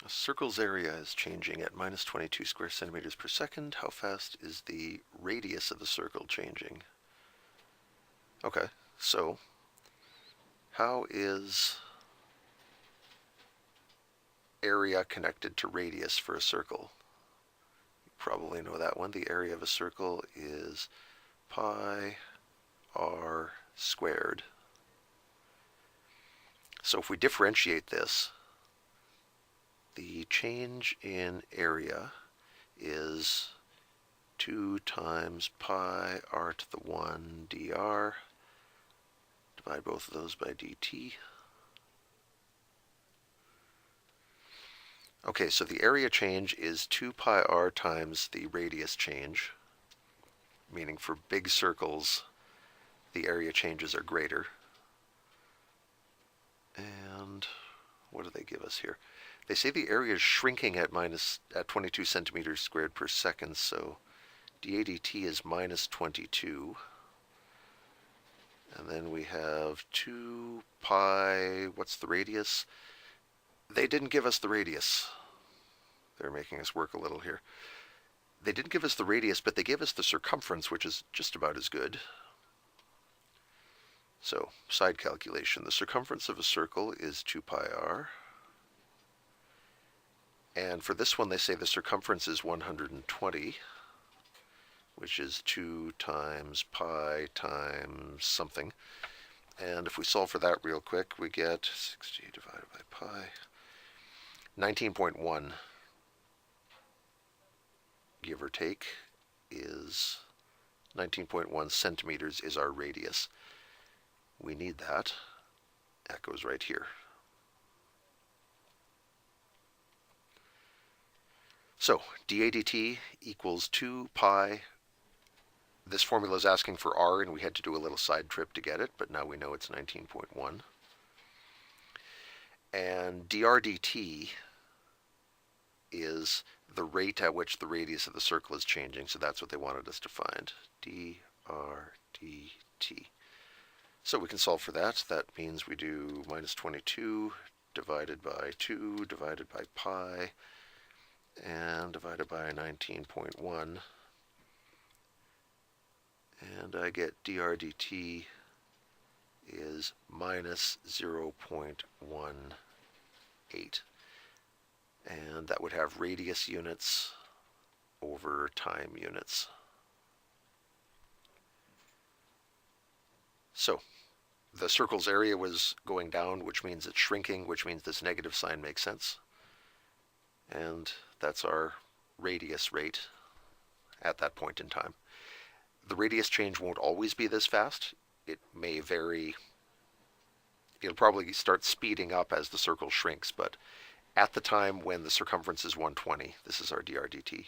A circle's area is changing at minus 22 square centimeters per second. How fast is the radius of the circle changing? Okay, so how is area connected to radius for a circle? You probably know that one. The area of a circle is pi r squared. So if we differentiate this, the change in area is 2 times pi r to the 1 dr. Divide both of those by dt. Okay, so the area change is 2 pi r times the radius change, meaning for big circles, the area changes are greater. And what do they give us here? They say the area is shrinking at 22 centimeters squared per second, so dA dt is minus 22. And then we have 2 pi, what's the radius? They didn't give us the radius. They're making us work a little here. They didn't give us the radius, but they gave us the circumference, which is just about as good. So, side calculation. The circumference of a circle is 2 pi r. And for this one, they say the circumference is 120, which is 2 times pi times something. And if we solve for that real quick, we get 60 divided by pi, 19.1, give or take, is 19.1 centimeters is our radius. We need that. That goes right here. So dA dt equals 2 pi. This formula is asking for r, and we had to do a little side trip to get it, but now we know it's 19.1. And dr dt is the rate at which the radius of the circle is changing, so that's what they wanted us to find, dr dt. So we can solve for that. That means we do minus 22 divided by 2 divided by pi and divided by 19.1. And I get dr dt is minus 0.18. And that would have radius units over time units. So the circle's area was going down, which means it's shrinking, which means this negative sign makes sense. And that's our radius rate at that point in time. The radius change won't always be this fast. It may vary. It'll probably start speeding up as the circle shrinks, but at the time when the circumference is 120, this is our dr dt.